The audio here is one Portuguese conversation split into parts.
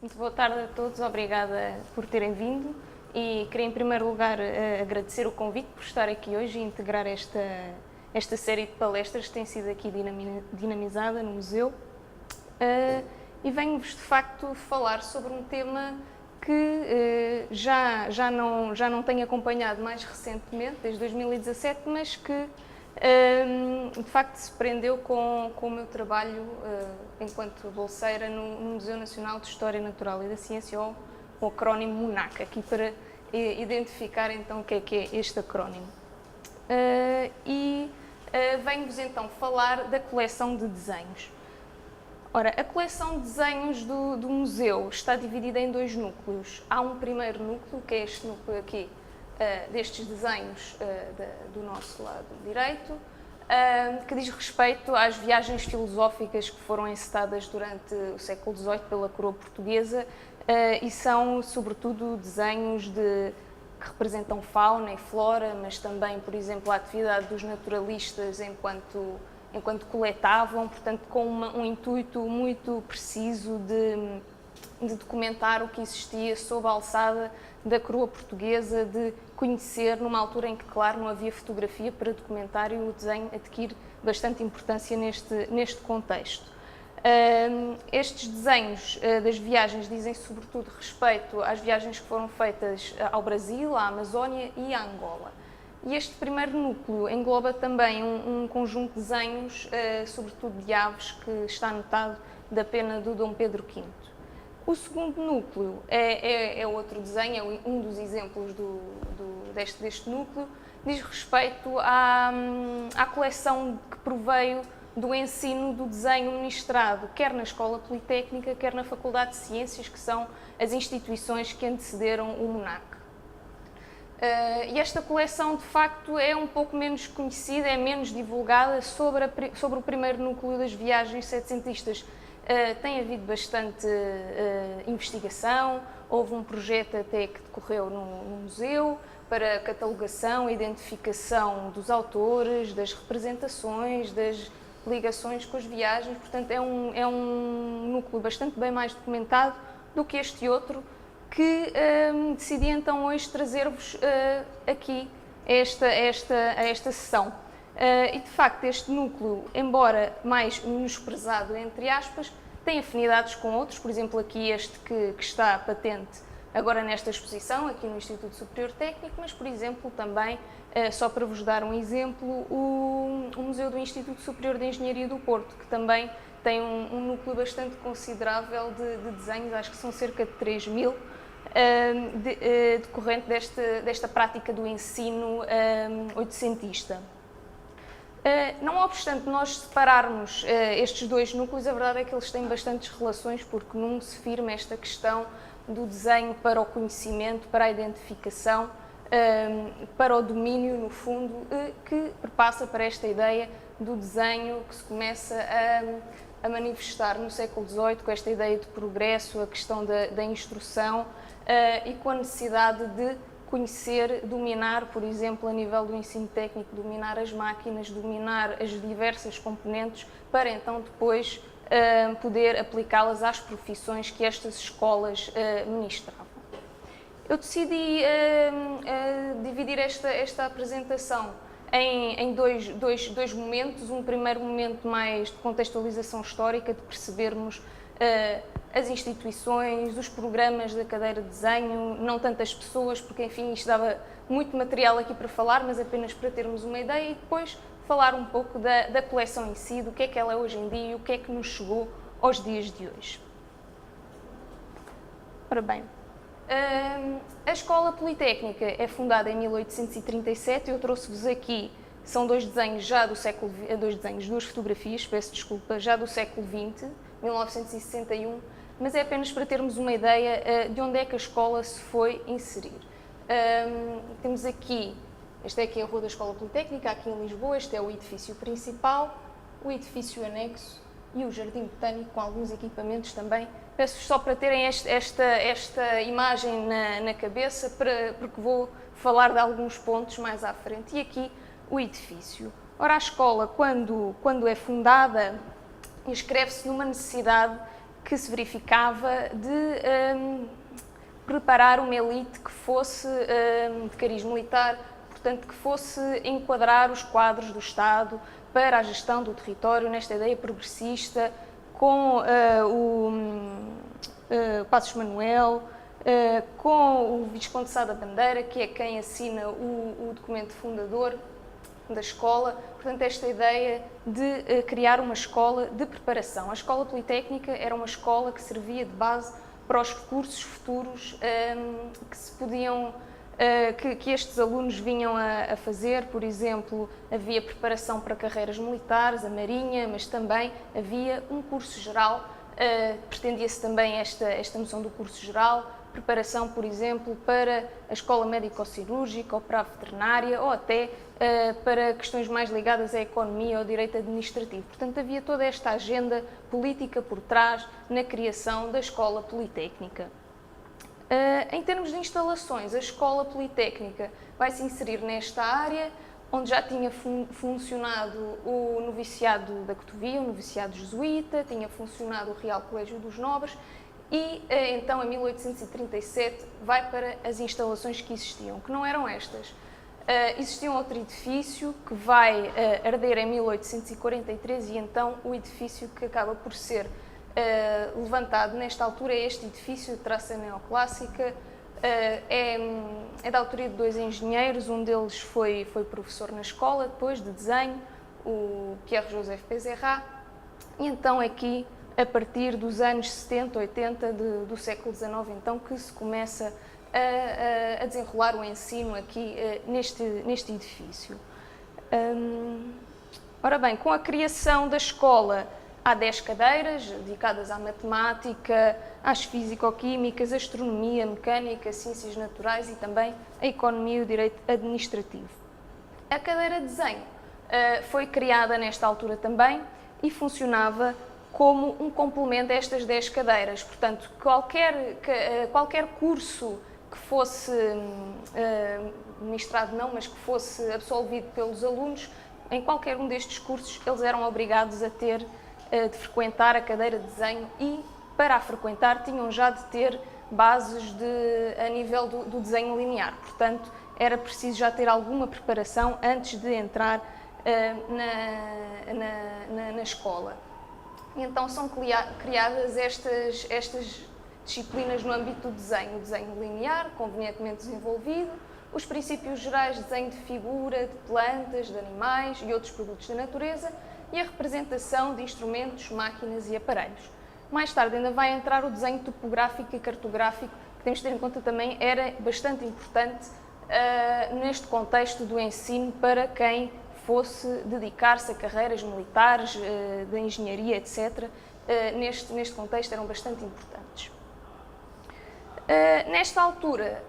Muito boa tarde a todos, obrigada por terem vindo e queria em primeiro lugar agradecer o convite por estar aqui hoje e integrar esta série de palestras que tem sido aqui dinamizada no museu. E venho-vos de facto falar sobre um tema que já não tenho acompanhado mais recentemente, desde 2017, mas que de facto se prendeu com o meu trabalho enquanto bolseira no Museu Nacional de História Natural e da Ciência, ou o acrónimo MUNAC, aqui para identificar então o que é este acrónimo. Venho-vos então falar da coleção de desenhos. Ora, a coleção de desenhos do museu está dividida em dois núcleos. Há um primeiro núcleo, que é este núcleo aqui, destes desenhos do nosso lado direito, que diz respeito às viagens filosóficas que foram encetadas durante o século XVIII pela coroa portuguesa e são, sobretudo, desenhos que representam fauna e flora, mas também, por exemplo, a atividade dos naturalistas enquanto coletavam, portanto, com um intuito muito preciso de documentar o que existia sob a alçada da coroa portuguesa, de conhecer numa altura em que, claro, não havia fotografia para documentar, e o desenho adquire bastante importância neste contexto. Estes desenhos das viagens dizem sobretudo respeito às viagens que foram feitas ao Brasil, à Amazónia e à Angola. E este primeiro núcleo engloba também um conjunto de desenhos, sobretudo de aves, que está anotado da pena do Dom Pedro V. O segundo núcleo é outro desenho, é um dos exemplos deste núcleo, diz respeito à coleção que proveio do ensino do desenho ministrado, quer na Escola Politécnica, quer na Faculdade de Ciências, que são as instituições que antecederam o MUNAC. E esta coleção, de facto, é um pouco menos conhecida, é menos divulgada. Sobre o primeiro núcleo das viagens setecentistas tem havido bastante investigação. Houve um projeto até que decorreu no museu para catalogação e identificação dos autores, das representações, das ligações com as viagens. Portanto, é um núcleo bastante bem mais documentado do que este outro, que decidi então hoje trazer-vos aqui a esta sessão. E de facto este núcleo, embora mais menosprezado entre aspas, tem afinidades com outros, por exemplo aqui este que está patente agora nesta exposição, aqui no Instituto Superior Técnico, mas por exemplo também, só para vos dar um exemplo, o Museu do Instituto Superior de Engenharia do Porto, que também tem um núcleo bastante considerável de desenhos, acho que são cerca de 3.000, decorrente desta prática do ensino oitocentista. Não obstante nós separarmos estes dois núcleos, a verdade é que eles têm bastantes relações, porque num se firma esta questão do desenho para o conhecimento, para a identificação, para o domínio, no fundo, que perpassa para esta ideia do desenho que se começa a manifestar no século XVIII, com esta ideia de progresso, a questão da instrução e com a necessidade de conhecer, dominar, por exemplo, a nível do ensino técnico, dominar as máquinas, dominar as diversas componentes, para então depois poder aplicá-las às profissões que estas escolas ministravam. Eu decidi dividir esta apresentação em dois momentos. Um primeiro momento mais de contextualização histórica, de percebermos as instituições, os programas da cadeira de desenho, não tantas pessoas, porque enfim isto dava muito material aqui para falar, mas apenas para termos uma ideia, e depois falar um pouco da coleção em si, do que é que ela é hoje em dia e o que é que nos chegou aos dias de hoje. Ora bem, a Escola Politécnica é fundada em 1837, eu trouxe-vos aqui, são dois desenhos duas fotografias, peço desculpa, já do século XX, 1961, mas é apenas para termos uma ideia de onde é que a escola se foi inserir. Temos aqui, esta é aqui a Rua da Escola Politécnica, aqui em Lisboa, este é o edifício principal, o edifício anexo e o Jardim Botânico, com alguns equipamentos também. Peço só para terem esta imagem na cabeça, porque vou falar de alguns pontos mais à frente. E aqui o edifício. Ora, a escola, quando é fundada, inscreve-se numa necessidade que se verificava de preparar uma elite que fosse de cariz militar, portanto, que fosse enquadrar os quadros do Estado para a gestão do território nesta ideia progressista, com o Passos Manuel, com o Visconde Sá da Bandeira, que é quem assina o documento fundador da escola. Portanto, esta ideia de criar uma escola de preparação. A escola politécnica era uma escola que servia de base para os cursos futuros que se podiam, que estes alunos vinham a fazer. Por exemplo, havia preparação para carreiras militares, a Marinha, mas também havia um curso geral, pretendia-se também esta noção do curso geral, preparação, por exemplo, para a escola médico-cirúrgica ou para a veterinária ou até para questões mais ligadas à economia ou ao direito administrativo. Portanto, havia toda esta agenda política por trás na criação da escola politécnica. Em termos de instalações, a escola politécnica vai se inserir nesta área, onde já tinha funcionado o noviciado da Cotovia, o noviciado jesuíta, tinha funcionado o Real Colégio dos Nobres, e então, em 1837, vai para as instalações que existiam, que não eram estas. Existia um outro edifício que vai arder em 1843 e então o edifício que acaba por ser levantado nesta altura é este edifício de traça neoclássica. É da autoria de dois engenheiros, um deles foi professor na escola depois de desenho, o Pierre-Joseph Pézerat, e então aqui, a partir dos anos 70, 80 do século XIX, então, que se começa a desenrolar o ensino aqui neste edifício. Ora bem, com a criação da escola, há 10 cadeiras dedicadas à matemática, às físico-químicas, astronomia, mecânica, ciências naturais e também a economia e o direito administrativo. A cadeira de desenho foi criada nesta altura também e funcionava como um complemento a estas 10 cadeiras. Portanto, qualquer curso que fosse ministrado não, mas que fosse absolvido pelos alunos, em qualquer um destes cursos eles eram obrigados a ter de frequentar a cadeira de desenho e, para a frequentar, tinham já de ter bases a nível do desenho linear. Portanto, era preciso já ter alguma preparação antes de entrar na escola. E então são criadas estas disciplinas no âmbito do desenho. O desenho linear, convenientemente desenvolvido, os princípios gerais de desenho de figura, de plantas, de animais e outros produtos da natureza e a representação de instrumentos, máquinas e aparelhos. Mais tarde ainda vai entrar o desenho topográfico e cartográfico, que temos de ter em conta também era bastante importante neste contexto do ensino para quem fosse dedicar-se a carreiras militares, da engenharia, etc. Neste contexto eram bastante importantes. Nesta altura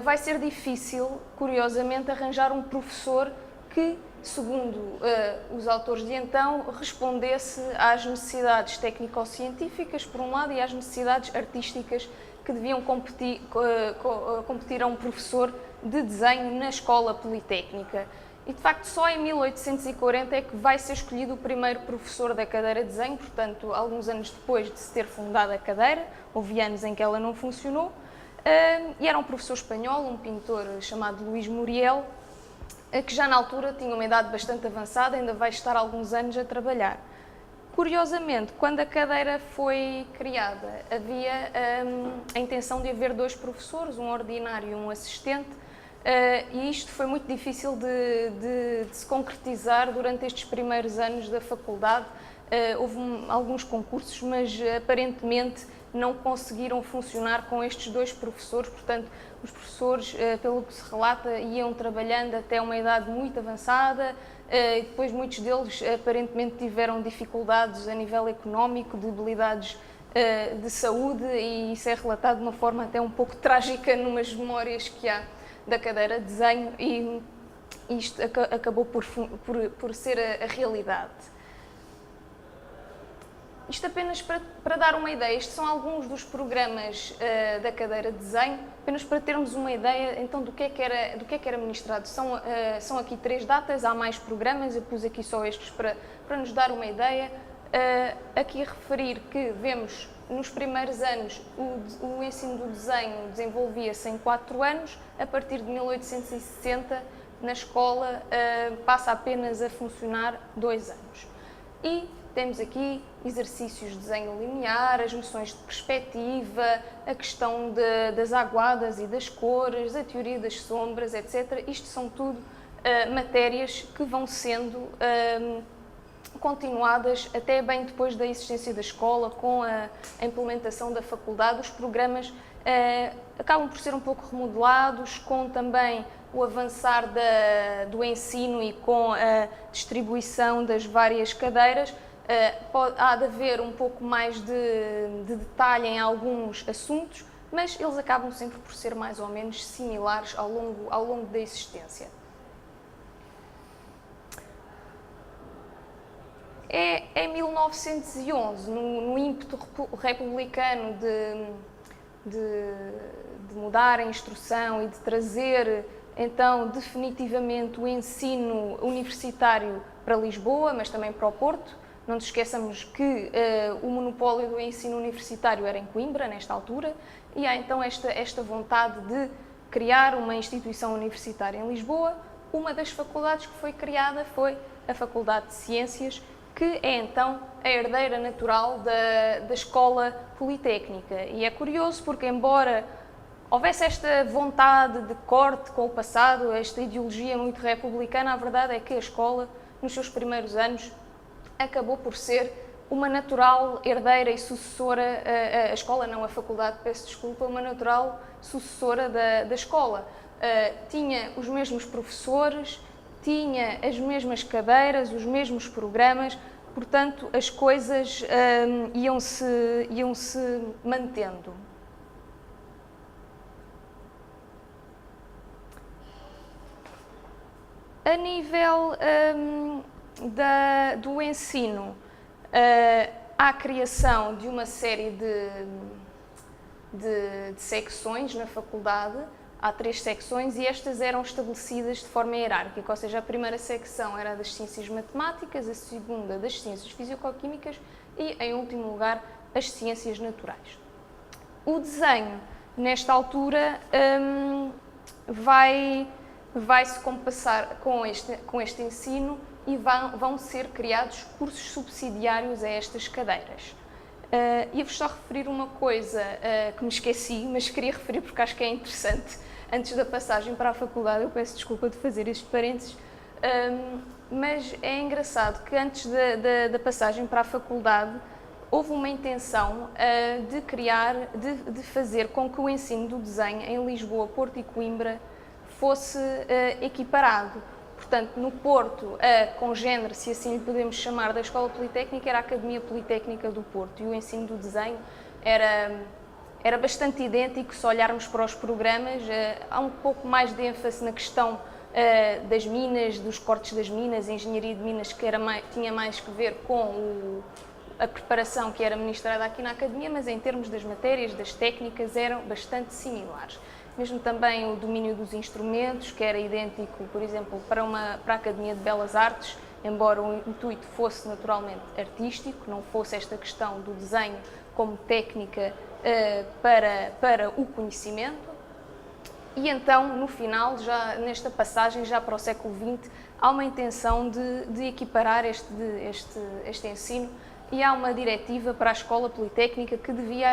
vai ser difícil, curiosamente, arranjar um professor que, segundo os autores de então, respondesse às necessidades técnico-científicas, por um lado, e às necessidades artísticas que deviam competir a um professor de desenho na escola politécnica. E, de facto, só em 1840 é que vai ser escolhido o primeiro professor da cadeira de desenho, portanto, alguns anos depois de se ter fundado a cadeira, houve anos em que ela não funcionou, e era um professor espanhol, um pintor chamado Luís Muriel, que já na altura tinha uma idade bastante avançada, ainda vai estar alguns anos a trabalhar. Curiosamente, quando a cadeira foi criada, havia a intenção de haver 2 professores, um ordinário e um assistente, e isto foi muito difícil de se concretizar durante estes primeiros anos da faculdade. Houve alguns concursos, mas aparentemente não conseguiram funcionar com estes 2 professores. Portanto, os professores, pelo que se relata, iam trabalhando até uma idade muito avançada e depois muitos deles aparentemente tiveram dificuldades a nível económico, debilidades de saúde, e isso é relatado de uma forma até um pouco trágica numas memórias que há da cadeira de desenho, e isto acabou por ser a realidade. Isto apenas para dar uma ideia, estes são alguns dos programas da cadeira de desenho, apenas para termos uma ideia então do que é que era ministrado. São aqui 3 datas, há mais programas, eu pus aqui só estes para nos dar uma ideia. Aqui a referir que vemos nos primeiros anos o ensino do desenho desenvolvia-se em 4 anos, a partir de 1860 na escola passa apenas a funcionar 2 anos. E temos aqui exercícios de desenho linear, as noções de perspectiva, a questão das aguadas e das cores, a teoria das sombras, etc. Isto são tudo matérias que vão sendo continuadas até bem depois da existência da escola, com a implementação da faculdade. Os programas acabam por ser um pouco remodelados, com também o avançar do ensino e com a distribuição das várias cadeiras. Há de haver um pouco mais de detalhe em alguns assuntos, mas eles acabam sempre por ser mais ou menos similares ao longo da existência. É em 1911, no ímpeto republicano de mudar a instrução e de trazer, então, definitivamente o ensino universitário para Lisboa, mas também para o Porto. Não nos esqueçamos que o monopólio do ensino universitário era em Coimbra, nesta altura, e há então esta vontade de criar uma instituição universitária em Lisboa. Uma das faculdades que foi criada foi a Faculdade de Ciências, que é então a herdeira natural da Escola Politécnica. E é curioso porque, embora houvesse esta vontade de corte com o passado, esta ideologia muito republicana, a verdade é que a escola, nos seus primeiros anos, acabou por ser uma natural herdeira e sucessora, a escola não, a faculdade, peço desculpa, uma natural sucessora da escola. Tinha os mesmos professores, tinha as mesmas cadeiras, os mesmos programas, portanto as coisas iam-se mantendo. A nível do ensino, há a criação de uma série de secções na faculdade. Há 3 secções e estas eram estabelecidas de forma hierárquica, ou seja, a primeira secção era das ciências matemáticas, a segunda das ciências físico-químicas e, em último lugar, as ciências naturais. O desenho, nesta altura, vai-se compassar com este ensino e vão ser criados cursos subsidiários a estas cadeiras. Ia-vos só referir uma coisa que me esqueci, mas queria referir porque acho que é interessante. Antes da passagem para a faculdade, eu peço desculpa de fazer este parênteses, mas é engraçado que antes da passagem para a faculdade houve uma intenção de fazer com que o ensino do desenho em Lisboa, Porto e Coimbra fosse equiparado. Portanto, no Porto, a congénere, se assim lhe podemos chamar, da Escola Politécnica era a Academia Politécnica do Porto e o ensino do desenho era bastante idêntico. Se olharmos para os programas, há um pouco mais de ênfase na questão das minas, dos cortes das minas, a engenharia de minas, que tinha mais que ver com a preparação que era ministrada aqui na Academia, mas em termos das matérias, das técnicas, eram bastante similares. Mesmo também o domínio dos instrumentos, que era idêntico, por exemplo, para a Academia de Belas Artes, embora o intuito fosse naturalmente artístico, não fosse esta questão do desenho como técnica para o conhecimento. E então, no final, já nesta passagem, já para o século XX, há uma intenção de equiparar este ensino e há uma diretiva para a Escola Politécnica que devia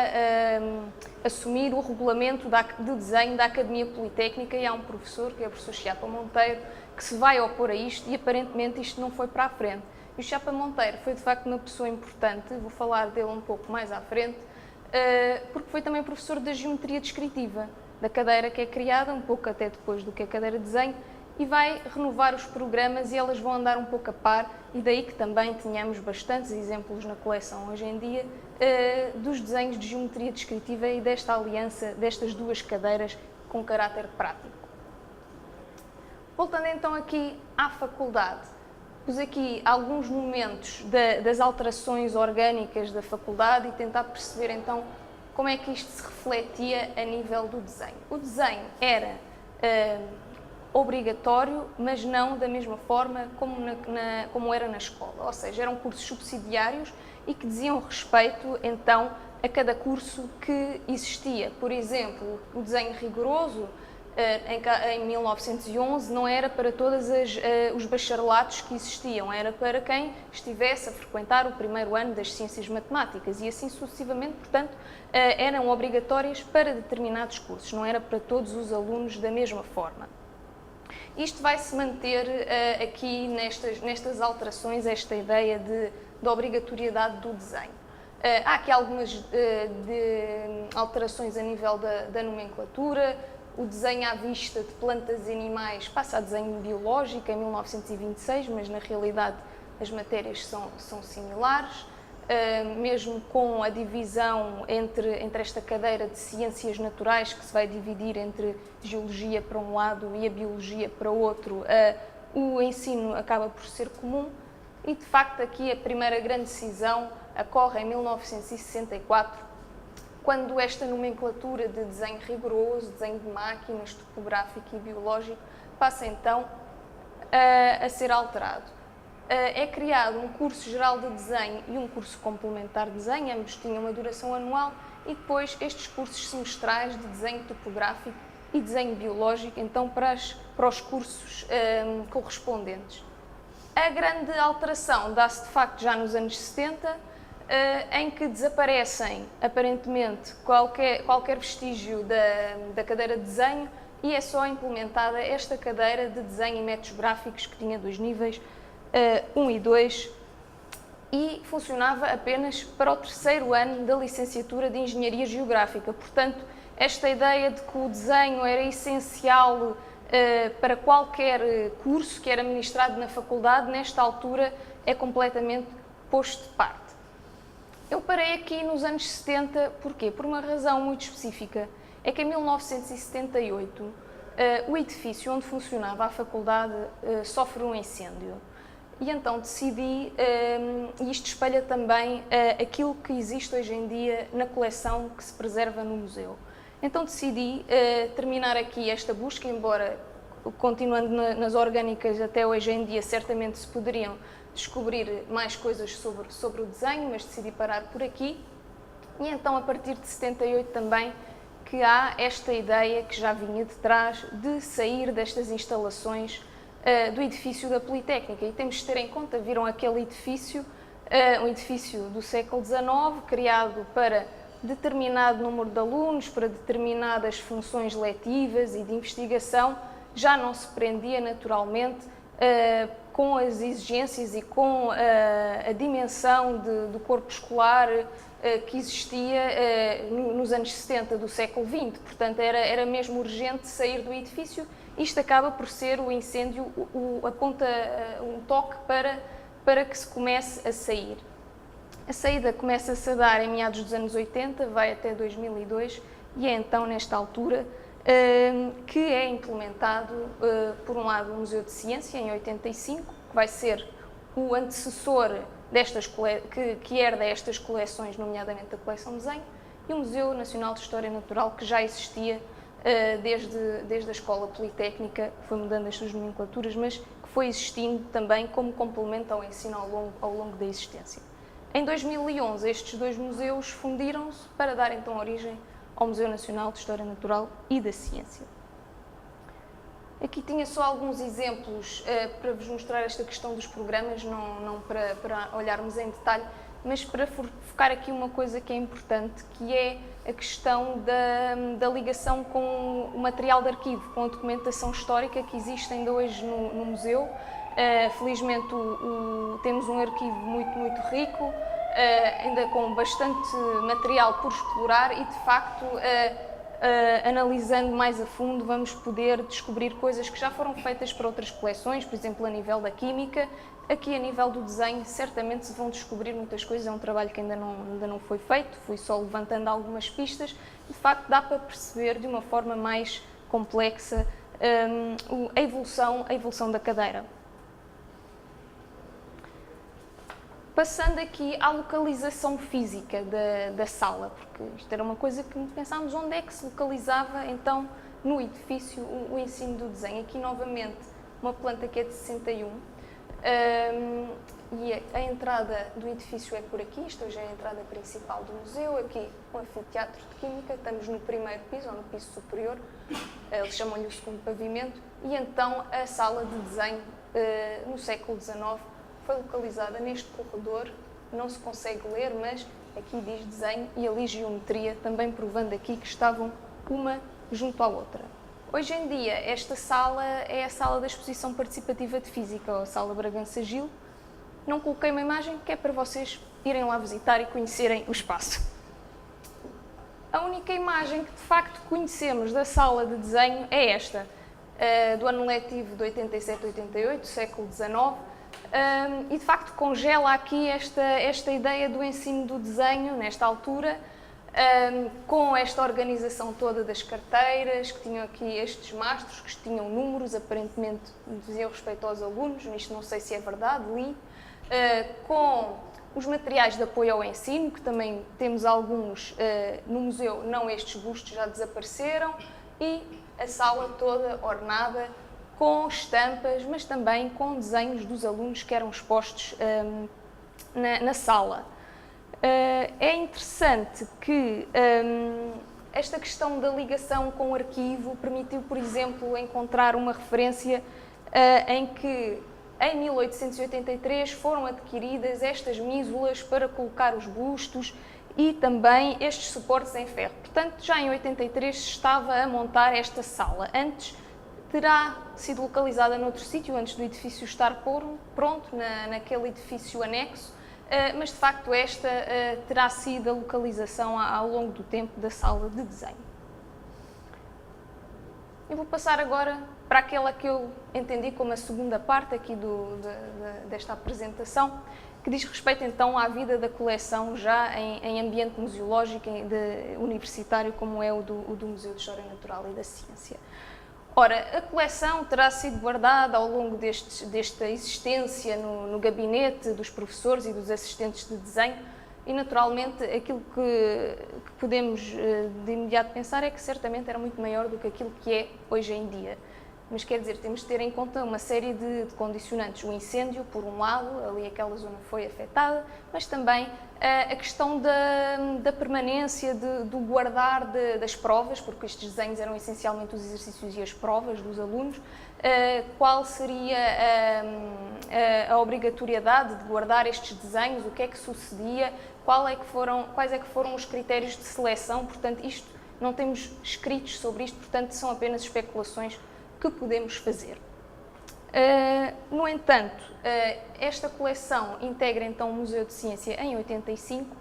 assumir o regulamento de desenho da Academia Politécnica, e há um professor, que é o professor Chiapa Monteiro, que se vai opor a isto e aparentemente isto não foi para a frente. E o Chiapa Monteiro foi de facto uma pessoa importante, vou falar dele um pouco mais à frente, porque foi também professor da Geometria Descritiva, da cadeira que é criada um pouco até depois do que a cadeira de desenho, e vai renovar os programas e elas vão andar um pouco a par, e daí que também tenhamos bastantes exemplos na coleção hoje em dia dos desenhos de geometria descritiva e desta aliança destas 2 cadeiras com caráter prático. Voltando então aqui à faculdade, pus aqui alguns momentos das alterações orgânicas da faculdade e tentar perceber então como é que isto se refletia a nível do desenho. O desenho era obrigatório, mas não da mesma forma como era na escola, ou seja, eram cursos subsidiários e que diziam respeito então a cada curso que existia. Por exemplo, o desenho rigoroso, em 1911, não era para todos os bacharelatos que existiam, era para quem estivesse a frequentar o primeiro ano das ciências matemáticas e assim sucessivamente, portanto, eram obrigatórias para determinados cursos, não era para todos os alunos da mesma forma. Isto vai se manter aqui nestas alterações, esta ideia de obrigatoriedade do desenho. Há aqui algumas alterações a nível da nomenclatura. O desenho à vista de plantas e animais passa a desenho biológico em 1926, mas na realidade as matérias são similares. Mesmo com a divisão entre esta cadeira de ciências naturais, que se vai dividir entre geologia para um lado e a biologia para o outro, o ensino acaba por ser comum e, de facto, aqui a primeira grande decisão ocorre em 1964, quando esta nomenclatura de desenho rigoroso, desenho de máquinas, topográfico e biológico, passa então a ser alterado. É criado um curso geral de desenho e um curso complementar de desenho, ambos tinham uma duração anual, e depois estes cursos semestrais de desenho topográfico e desenho biológico, então para os cursos correspondentes. A grande alteração dá-se de facto já nos anos 70, em que desaparecem aparentemente qualquer vestígio da cadeira de desenho e é só implementada esta cadeira de desenho e métodos gráficos que tinha 2 níveis, 1 e 2, e funcionava apenas para o 3º ano da licenciatura de Engenharia Geográfica. Portanto, esta ideia de que o desenho era essencial para qualquer curso que era ministrado na faculdade, nesta altura é completamente posto de parte. Eu parei aqui nos anos 70, porquê? Por uma razão muito específica, é que em 1978 o edifício onde funcionava a faculdade sofre um incêndio. E então decidi, e isto espelha também aquilo que existe hoje em dia na coleção que se preserva no museu. Então decidi terminar aqui esta busca, embora continuando nas orgânicas até hoje em dia certamente se poderiam descobrir mais coisas sobre o desenho, mas decidi parar por aqui. E então a partir de 78 também que há esta ideia que já vinha de trás de sair destas instalações do edifício da Politécnica, e temos de ter em conta, viram aquele edifício, um edifício do século XIX, criado para determinado número de alunos, para determinadas funções letivas e de investigação, já não se prendia naturalmente com as exigências e com a dimensão do corpo escolar que existia nos anos 70 do século XX. Portanto, era mesmo urgente sair do edifício. Isto acaba por ser o incêndio, aponta um toque para que se comece a sair. A saída começa-se a dar em meados dos anos 80, vai até 2002, e é então nesta altura que é implementado, por um lado, o Museu de Ciência, em 85, que vai ser o antecessor que herda estas coleções, nomeadamente a coleção de desenho, e o Museu Nacional de História Natural, que já existia desde a Escola Politécnica, foi mudando as suas nomenclaturas, mas que foi existindo também como complemento ao ensino ao longo da existência. Em 2011, estes 2 museus fundiram-se para dar então origem ao Museu Nacional de História Natural e da Ciência. Aqui tinha só alguns exemplos para vos mostrar esta questão dos programas, não para olharmos em detalhe, mas para focar aqui uma coisa que é importante, que é a questão da ligação com o material de arquivo, com a documentação histórica que existe ainda hoje no museu. Felizmente temos um arquivo muito rico, ainda com bastante material por explorar e, de facto, analisando mais a fundo, vamos poder descobrir coisas que já foram feitas para outras coleções, por exemplo, a nível da química. Aqui, a nível do desenho, certamente se vão descobrir muitas coisas, é um trabalho que ainda não foi feito, fui só levantando algumas pistas. De facto, dá para perceber de uma forma mais complexa a evolução da cadeira. Passando aqui à localização física da sala, porque isto era uma coisa que pensámos onde é que se localizava então no edifício o ensino do desenho. Aqui novamente uma planta que é de 61, E a entrada do edifício é por aqui, esta já é a entrada principal do museu, aqui o anfiteatro de Química, estamos no primeiro piso, ou no piso superior, eles chamam-lhe o segundo pavimento, e então a sala de desenho no século XIX foi localizada neste corredor, não se consegue ler, mas aqui diz desenho e ali geometria, também provando aqui que estavam uma junto à outra. Hoje em dia, esta sala é a sala da exposição participativa de Física, ou a Sala Bragança Gil. Não coloquei uma imagem que é para vocês irem lá visitar e conhecerem o espaço. A única imagem que de facto conhecemos da sala de desenho é esta, do ano letivo de 87-88, século XIX, e de facto congela aqui esta ideia do ensino do desenho, nesta altura, com esta organização toda das carteiras, que tinham aqui estes mastros, que tinham números, aparentemente diziam respeito aos alunos, isto não sei se é verdade, li, com os materiais de apoio ao ensino, que também temos alguns no museu, não estes bustos já desapareceram, e a sala toda ornada com estampas, mas também com desenhos dos alunos que eram expostos na sala. É interessante que esta questão da ligação com o arquivo permitiu, por exemplo, encontrar uma referência em que em 1883 foram adquiridas estas mísulas para colocar os bustos e também estes suportes em ferro. Portanto, já em 83 se estava a montar esta sala. Antes terá sido localizada noutro sítio, antes do edifício estar pronto, naquele edifício anexo, mas de facto esta terá sido a localização ao longo do tempo da sala de desenho. Eu vou passar agora para aquela que eu entendi como a segunda parte aqui desta apresentação, que diz respeito então à vida da coleção já em ambiente museológico universitário, como é o do Museu de História Natural e da Ciência. Ora, a coleção terá sido guardada ao longo desta existência no gabinete dos professores e dos assistentes de desenho e, naturalmente, aquilo que podemos de imediato pensar é que certamente era muito maior do que aquilo que é hoje em dia. Mas quer dizer, temos de ter em conta uma série de condicionantes. O incêndio, por um lado, ali aquela zona foi afetada, mas também a questão da permanência, do guardar das provas, porque estes desenhos eram essencialmente os exercícios e as provas dos alunos. Qual seria a obrigatoriedade de guardar estes desenhos, o que é que sucedia, quais é que foram os critérios de seleção. Portanto, isto não temos escritos sobre isto, portanto, são apenas especulações que podemos fazer. No entanto, esta coleção integra então o Museu de Ciência em 85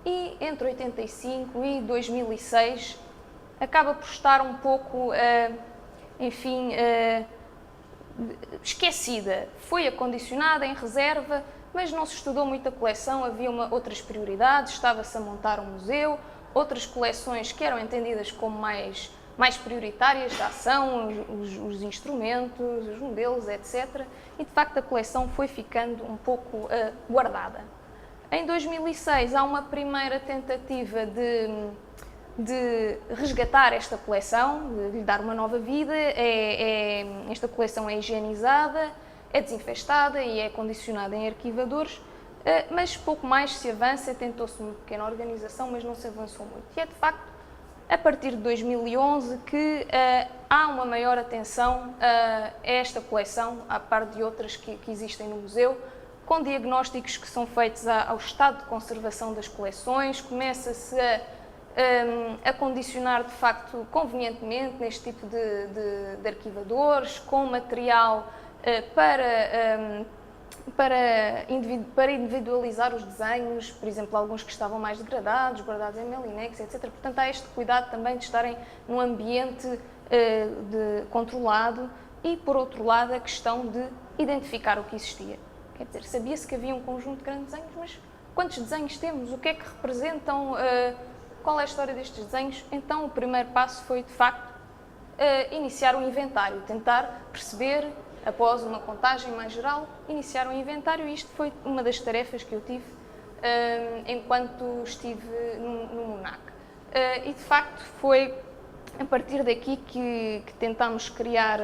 e entre 85 e 2006 acaba por estar um pouco, enfim, esquecida. Foi acondicionada em reserva, mas não se estudou muito a coleção, havia outras prioridades, estava-se a montar um museu, outras coleções que eram entendidas como mais prioritárias da ação, os instrumentos, os modelos, etc. E, de facto, a coleção foi ficando um pouco guardada. Em 2006, há uma primeira tentativa de resgatar esta coleção, de lhe dar uma nova vida. Esta coleção é higienizada, é desinfestada e é condicionada em arquivadores, mas pouco mais se avança. Tentou-se uma pequena organização, mas não se avançou muito. E é, de facto, a partir de 2011 que há uma maior atenção a esta coleção, à par de outras que existem no museu, com diagnósticos que são feitos ao estado de conservação das coleções, começa-se a condicionar de facto convenientemente neste tipo de arquivadores, com material para individualizar os desenhos, por exemplo, alguns que estavam mais degradados, guardados em Melinex, etc. Portanto, há este cuidado também de estarem num ambiente controlado e, por outro lado, a questão de identificar o que existia. Quer dizer, sabia-se que havia um conjunto de grandes desenhos, mas quantos desenhos temos? O que é que representam? Qual é a história destes desenhos? Então, o primeiro passo foi, de facto, iniciar um inventário, tentar perceber, após uma contagem mais geral, iniciar um inventário, e isto foi uma das tarefas que eu tive enquanto estive no MUNAC. E, de facto, foi a partir daqui que tentámos criar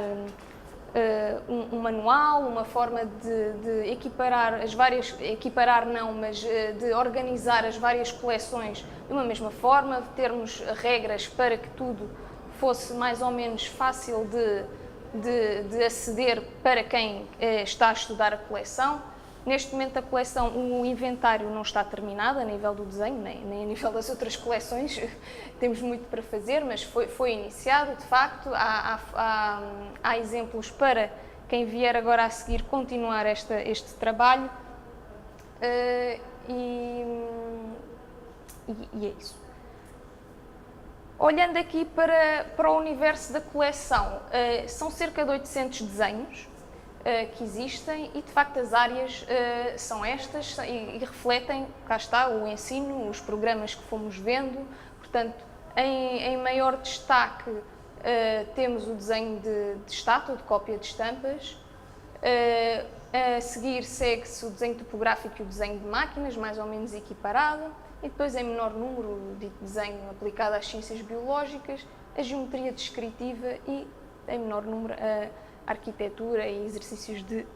um manual, uma forma de equiparar as várias, equiparar não, mas de organizar as várias coleções de uma mesma forma, de termos regras para que tudo fosse mais ou menos fácil de aceder para quem está a estudar a coleção. Neste momento a coleção, o inventário não está terminado a nível do desenho, nem a nível das outras coleções, temos muito para fazer, mas foi iniciado, de facto, há exemplos para quem vier agora a seguir continuar este trabalho e é isso. Olhando aqui para o universo da coleção, são cerca de 800 desenhos que existem e, de facto, as áreas são estas e refletem, cá está, o ensino, os programas que fomos vendo. Portanto, em maior destaque temos o desenho de estátua, de cópia de estampas. A seguir segue-se o desenho topográfico e o desenho de máquinas, mais ou menos equiparado. E depois, em menor número, o dito desenho aplicado às ciências biológicas, a geometria descritiva e, em menor número, a arquitetura e exercícios de,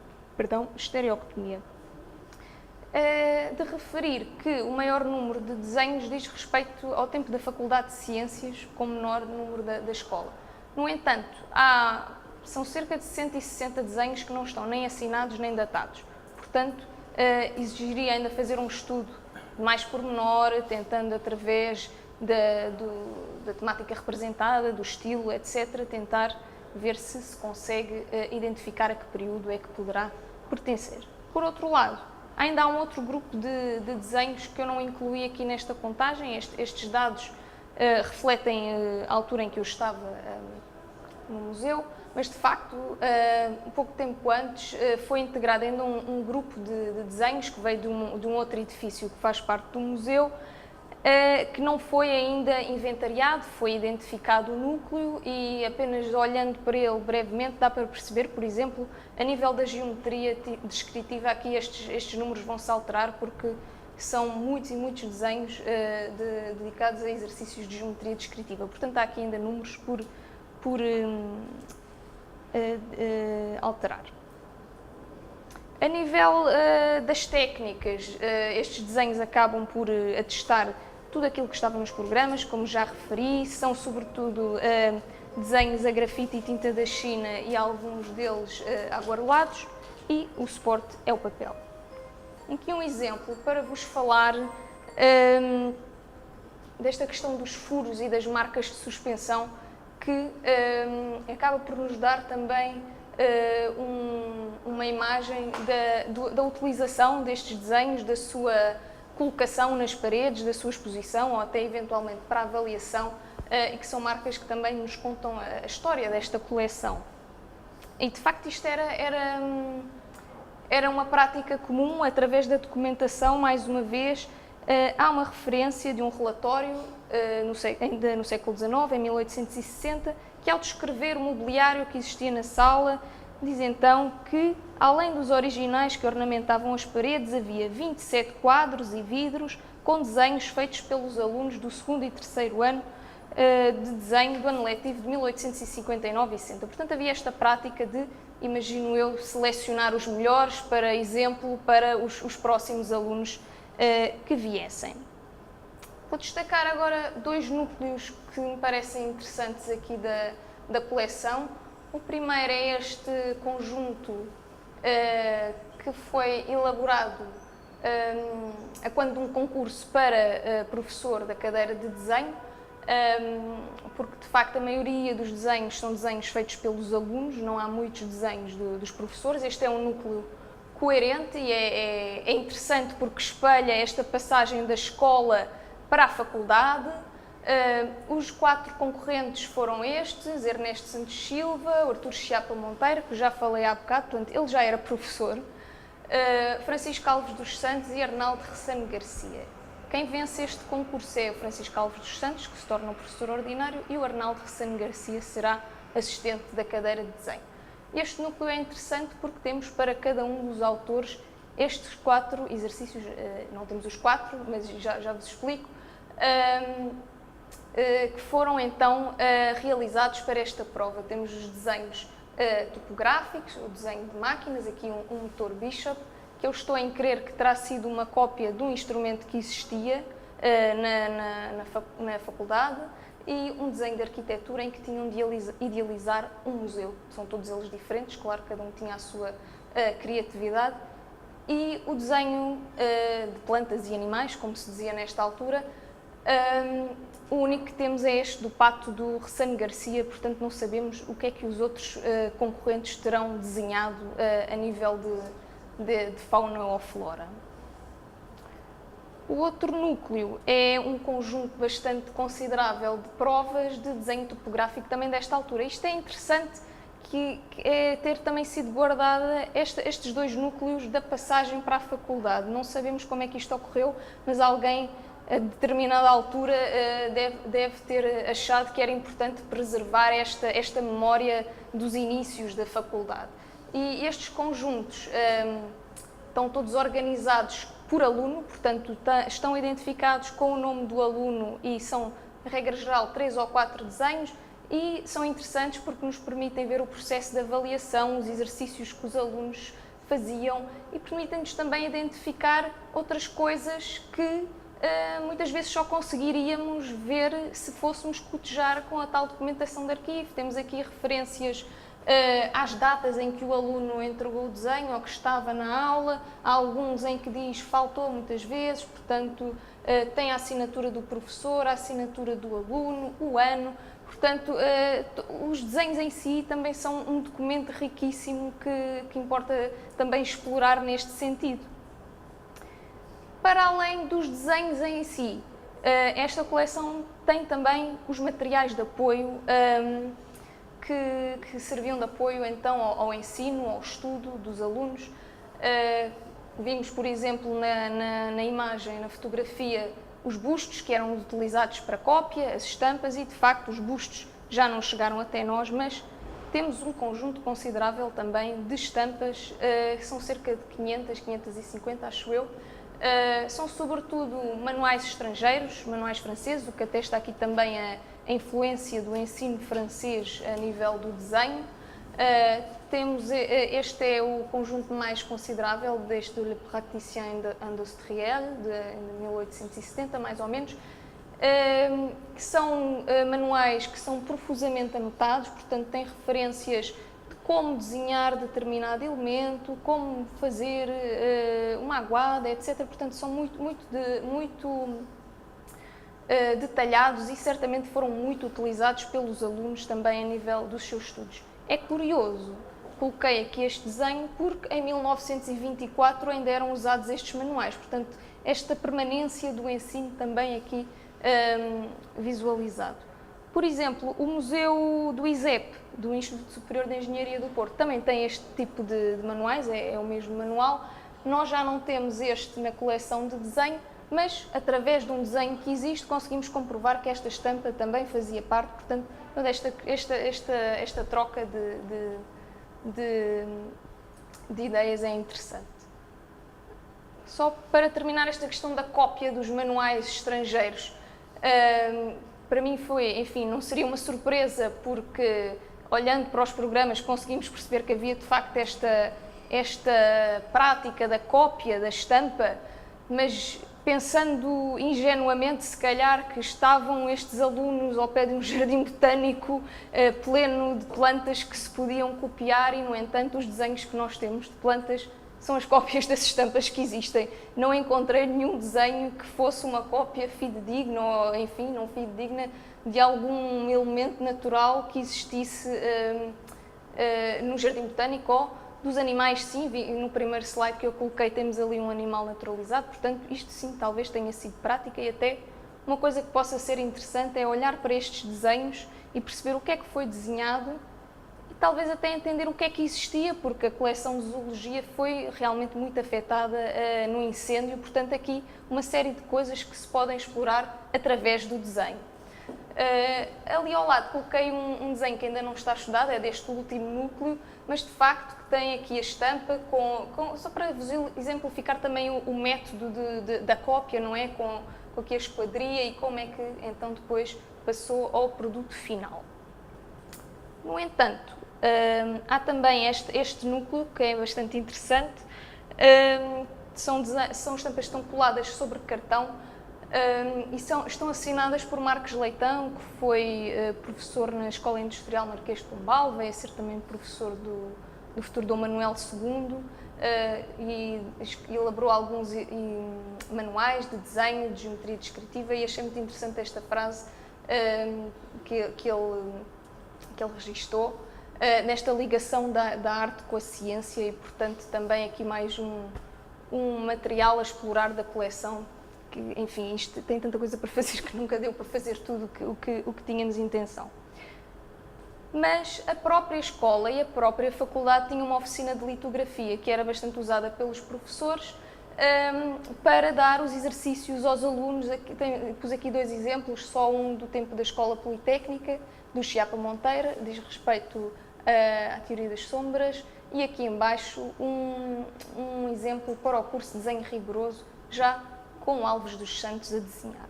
estereotomia. De referir que o maior número de desenhos diz respeito ao tempo da Faculdade de Ciências, com o menor número da escola. No entanto, são cerca de 160 desenhos que não estão nem assinados nem datados. Portanto, exigiria ainda fazer um estudo mais pormenor, tentando através da temática representada, do estilo, etc., tentar ver se consegue identificar a que período é que poderá pertencer. Por outro lado, ainda há um outro grupo de desenhos que eu não incluí aqui nesta contagem. Estes dados refletem a altura em que eu estava no museu, mas de facto, um pouco tempo antes, foi integrado ainda um grupo de desenhos que veio de um outro edifício que faz parte do museu, que não foi ainda inventariado, foi identificado o núcleo e apenas olhando para ele brevemente dá para perceber, por exemplo, a nível da geometria descritiva, aqui estes números vão se alterar porque são muitos e muitos desenhos dedicados a exercícios de geometria descritiva. Portanto, há aqui ainda números por alterar. A nível das técnicas, estes desenhos acabam por atestar tudo aquilo que estava nos programas, como já referi, são sobretudo desenhos a grafite e tinta da China e alguns deles aguarelados, e o suporte é o papel. Aqui um exemplo para vos falar desta questão dos furos e das marcas de suspensão, que acaba por nos dar também uma imagem da utilização destes desenhos, da sua colocação nas paredes, da sua exposição ou até eventualmente para avaliação, e que são marcas que também nos contam a história desta coleção. E de facto isto era uma prática comum. Através da documentação, mais uma vez, há uma referência de um relatório ainda no século XIX, em 1860, que ao descrever o mobiliário que existia na sala, diz então que, além dos originais que ornamentavam as paredes, havia 27 quadros e vidros com desenhos feitos pelos alunos do 2º e 3º ano de desenho do ano letivo de 1859 e 60. Portanto, havia esta prática de, imagino eu, selecionar os melhores para exemplo para os próximos alunos que viessem. Vou destacar agora dois núcleos que me parecem interessantes aqui da coleção. O primeiro é este conjunto que foi elaborado a quando de um concurso para professor da cadeira de desenho, porque de facto a maioria dos desenhos são desenhos feitos pelos alunos, não há muitos desenhos dos professores. Este é um núcleo coerente e é interessante porque espelha esta passagem da escola para a faculdade. Os 4 concorrentes foram estes: Ernesto Santos Silva, Artur Chiapa Monteiro, que já falei há bocado, portanto ele já era professor, Francisco Alves dos Santos e Arnaldo Ressano Garcia. Quem vence este concurso é o Francisco Alves dos Santos, que se torna um professor ordinário, e o Arnaldo Ressano Garcia será assistente da cadeira de desenho. Este núcleo é interessante porque temos para cada um dos autores estes 4 exercícios, não temos os 4, mas já vos explico, que foram então realizados para esta prova. Temos os desenhos topográficos, o desenho de máquinas, aqui um motor Bishop, que eu estou em crer que terá sido uma cópia de um instrumento que existia na faculdade, e um desenho de arquitetura em que tinham de idealizar um museu. São todos eles diferentes, claro, cada um tinha a sua criatividade. E o desenho de plantas e animais, como se dizia nesta altura, o único que temos é este do pato do Ressano Garcia, portanto não sabemos o que é que os outros concorrentes terão desenhado a nível de fauna ou flora. O outro núcleo é um conjunto bastante considerável de provas de desenho topográfico também desta altura. Isto é interessante, que é ter também sido guardada estes dois núcleos da passagem para a faculdade. Não sabemos como é que isto ocorreu, mas alguém a determinada altura deve ter achado que era importante preservar esta memória dos inícios da faculdade. E estes conjuntos estão todos organizados por aluno, portanto estão identificados com o nome do aluno e são, em regra geral, 3 ou 4 desenhos, e são interessantes porque nos permitem ver o processo de avaliação, os exercícios que os alunos faziam, e permitem-nos também identificar outras coisas que muitas vezes só conseguiríamos ver se fôssemos cotejar com a tal documentação de arquivo. Temos aqui referências às datas em que o aluno entregou o desenho ou que estava na aula, há alguns em que diz faltou muitas vezes, portanto tem a assinatura do professor, a assinatura do aluno, o ano, portanto os desenhos em si também são um documento riquíssimo que importa também explorar neste sentido. Para além dos desenhos em si, esta coleção tem também os materiais de apoio que serviam de apoio então ao ensino, ao estudo dos alunos. Vimos, por exemplo, na imagem, na fotografia, os bustos que eram utilizados para cópia, as estampas, e de facto os bustos já não chegaram até nós, mas temos um conjunto considerável também de estampas, que são cerca de 500, 550, acho eu. São sobretudo manuais estrangeiros, manuais franceses, o que atesta aqui também a influência do ensino francês a nível do desenho. Este é o conjunto mais considerável deste Le Praticien Industriel, de 1870, mais ou menos, que são manuais que são profusamente anotados, portanto têm referências de como desenhar determinado elemento, como fazer uma aguada, etc. Portanto, são muito detalhados e certamente foram muito utilizados pelos alunos também a nível dos seus estudos. É curioso, coloquei aqui este desenho porque em 1924 ainda eram usados estes manuais, portanto, esta permanência do ensino também aqui visualizado. Por exemplo, o Museu do ISEP, do Instituto Superior de Engenharia do Porto, também tem este tipo de manuais, é o mesmo manual. Nós já não temos este na coleção de desenho, mas através de um desenho que existe conseguimos comprovar que esta estampa também fazia parte, portanto, esta troca de ideias é interessante. Só para terminar esta questão da cópia dos manuais estrangeiros, para mim foi, enfim, não seria uma surpresa porque, olhando para os programas, conseguimos perceber que havia de facto esta prática da cópia da estampa, mas pensando ingenuamente, se calhar, que estavam estes alunos ao pé de um jardim botânico pleno de plantas que se podiam copiar e, no entanto, os desenhos que nós temos de plantas são as cópias das estampas que existem. Não encontrei nenhum desenho que fosse uma cópia fidedigna ou, enfim, não fidedigna de algum elemento natural que existisse no jardim botânico ou dos animais, sim. No primeiro slide que eu coloquei temos ali um animal naturalizado, portanto, isto sim talvez tenha sido prática e até uma coisa que possa ser interessante é olhar para estes desenhos e perceber o que é que foi desenhado e talvez até entender o que é que existia, porque a coleção de zoologia foi realmente muito afetada no incêndio, portanto aqui uma série de coisas que se podem explorar através do desenho. Ali ao lado coloquei um desenho que ainda não está estudado, é deste último núcleo, mas de facto que tem aqui a estampa, só para vos exemplificar também o método da cópia, não é? Com aqui a esquadria e como é que então depois passou ao produto final. No entanto, Há também este núcleo, que é bastante interessante. São estampas que estão coladas sobre cartão e estão assinadas por Marcos Leitão, que foi professor na Escola Industrial Marquês de Pombal, veio a ser também professor do futuro Dom Manuel II e elaborou alguns manuais de desenho, de geometria descritiva, e achei muito interessante esta frase que ele registou, nesta ligação da arte com a ciência, e portanto também aqui mais um material a explorar da coleção, que enfim, isto tem tanta coisa para fazer que nunca deu para fazer tudo o que tínhamos intenção. Mas a própria escola e a própria faculdade tinham uma oficina de litografia que era bastante usada pelos professores para dar os exercícios aos alunos. Pus aqui 2 exemplos, só um do tempo da Escola Politécnica, do Chiapa Monteira, diz respeito à teoria das sombras, e aqui em baixo um exemplo para o curso de desenho rigoroso, já com Alves dos Santos a desenhar.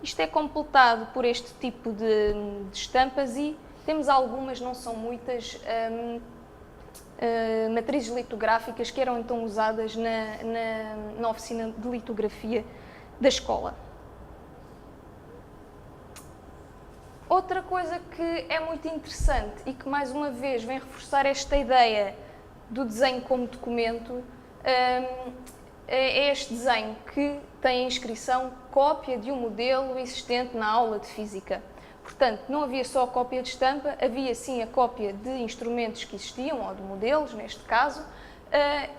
Isto é completado por este tipo de estampas e temos algumas, não são muitas, matrizes litográficas que eram então usadas na oficina de litografia da escola. Outra coisa que é muito interessante e que mais uma vez vem reforçar esta ideia do desenho como documento é este desenho que tem a inscrição cópia de um modelo existente na aula de Física. Portanto, não havia só a cópia de estampa, havia sim a cópia de instrumentos que existiam, ou de modelos, neste caso,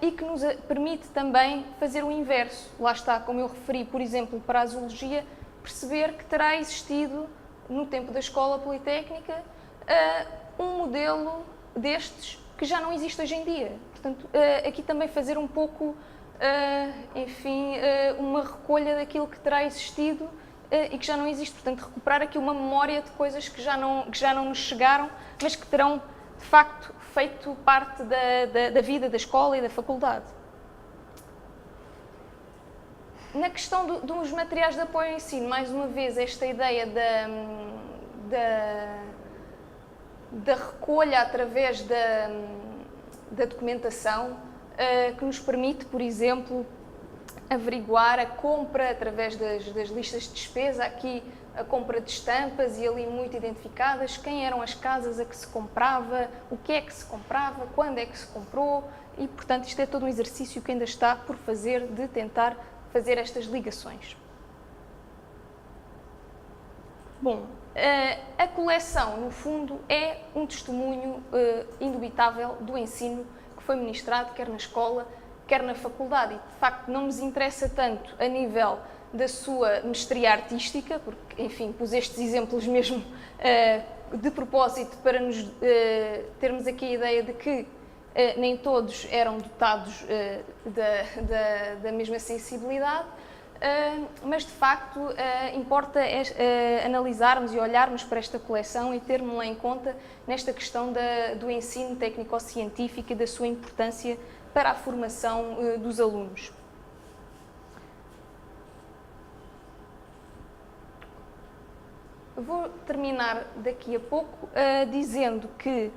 e que nos permite também fazer o inverso. Lá está, como eu referi, por exemplo, para a zoologia, perceber que terá existido, no tempo da Escola Politécnica, um modelo destes que já não existe hoje em dia. Portanto, aqui também fazer um pouco, uma recolha daquilo que terá existido e que já não existe. Portanto, recuperar aqui uma memória de coisas que já não nos chegaram, mas que terão, de facto, feito parte da vida da escola e da faculdade. Na questão dos materiais de apoio ao ensino, mais uma vez, esta ideia da recolha através da documentação, que nos permite, por exemplo, averiguar a compra através das listas de despesa, aqui a compra de estampas e ali muito identificadas, quem eram as casas a que se comprava, o que é que se comprava, quando é que se comprou, e portanto isto é todo um exercício que ainda está por fazer, de tentar fazer estas ligações. Bom, a coleção, no fundo, é um testemunho indubitável do ensino que foi ministrado, quer na escola, quer na faculdade, e de facto não nos interessa tanto a nível da sua mestria artística, porque, enfim, pus estes exemplos mesmo de propósito para nos termos aqui a ideia de que nem todos eram dotados da mesma sensibilidade, mas de facto importa analisarmos e olharmos para esta coleção e termos-la em conta nesta questão do ensino técnico-científico e da sua importância para a formação dos alunos. Vou terminar daqui a pouco dizendo que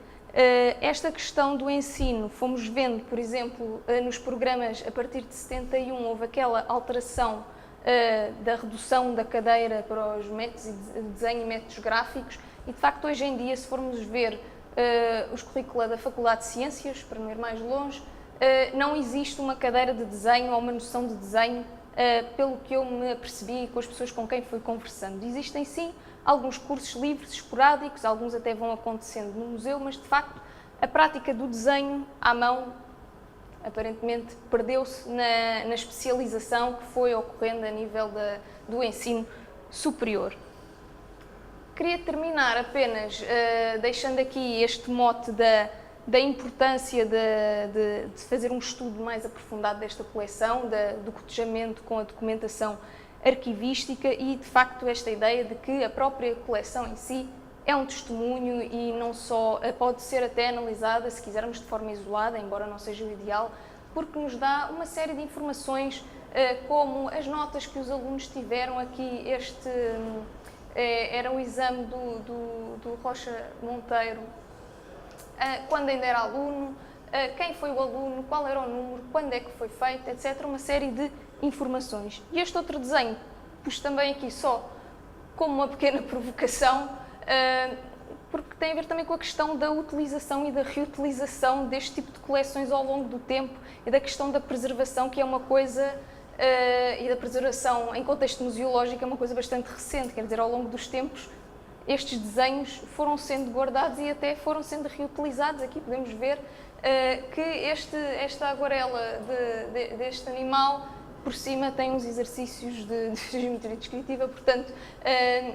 esta questão do ensino, fomos vendo, por exemplo, nos programas a partir de 71, houve aquela alteração da redução da cadeira para os métodos de desenho e métodos gráficos, e de facto hoje em dia, se formos ver os currícula da Faculdade de Ciências, para não ir mais longe, não existe uma cadeira de desenho ou uma noção de desenho, pelo que eu me apercebi com as pessoas com quem fui conversando. Existem sim alguns cursos livres, esporádicos, alguns até vão acontecendo no museu, mas de facto a prática do desenho à mão aparentemente perdeu-se na especialização que foi ocorrendo a nível do ensino superior. Queria terminar apenas deixando aqui este mote da importância de fazer um estudo mais aprofundado desta coleção, do cotejamento com a documentação arquivística e, de facto, esta ideia de que a própria coleção em si é um testemunho e não só pode ser até analisada, se quisermos, de forma isolada, embora não seja o ideal, porque nos dá uma série de informações, como as notas que os alunos tiveram aqui. Este era o exame do Rocha Monteiro, quando ainda era aluno, quem foi o aluno, qual era o número, quando é que foi feito, etc. Uma série de informações. E este outro desenho, pus também aqui só como uma pequena provocação, porque tem a ver também com a questão da utilização e da reutilização deste tipo de coleções ao longo do tempo e da questão da preservação, que é uma coisa, e da preservação em contexto museológico é uma coisa bastante recente, quer dizer, ao longo dos tempos estes desenhos foram sendo guardados e até foram sendo reutilizados. Aqui podemos ver que esta aguarela deste animal por cima tem uns exercícios de geometria descritiva, portanto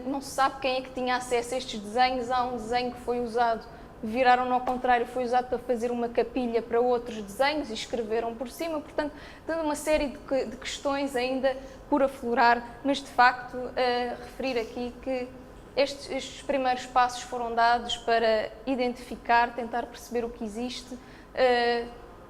não se sabe quem é que tinha acesso a estes desenhos. Há um desenho que foi usado, viraram-no ao contrário, foi usado para fazer uma capilha para outros desenhos e escreveram por cima, portanto, dando uma série de questões ainda por aflorar, mas de facto referir aqui que estes primeiros passos foram dados para identificar, tentar perceber o que existe.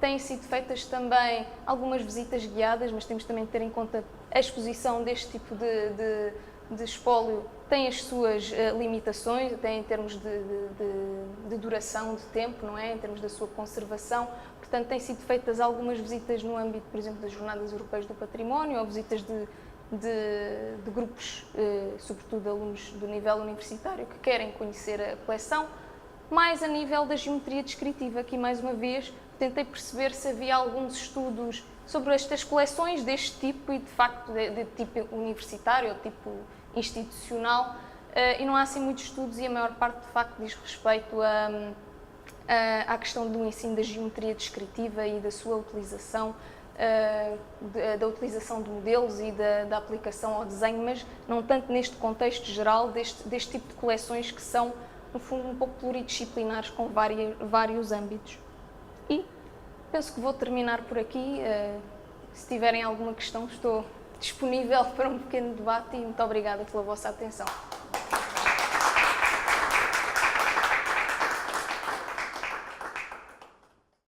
Têm sido feitas também algumas visitas guiadas, mas temos também de ter em conta a exposição deste tipo de espólio tem as suas limitações, até em termos de duração de tempo, não é? Em termos da sua conservação. Portanto, têm sido feitas algumas visitas no âmbito, por exemplo, das Jornadas Europeias do Património, ou visitas de grupos, sobretudo alunos do nível universitário, que querem conhecer a coleção. Mais a nível da geometria descritiva, aqui mais uma vez, tentei perceber se havia alguns estudos sobre estas coleções deste tipo e, de facto, de tipo universitário ou tipo institucional, e não há assim muitos estudos e a maior parte, de facto, diz respeito à questão do ensino da geometria descritiva e da sua utilização, da utilização de modelos e da aplicação ao desenho, mas não tanto neste contexto geral deste tipo de coleções que são, no fundo, um pouco pluridisciplinares com vários âmbitos. E penso que vou terminar por aqui. Se tiverem alguma questão, estou disponível para um pequeno debate e muito obrigada pela vossa atenção.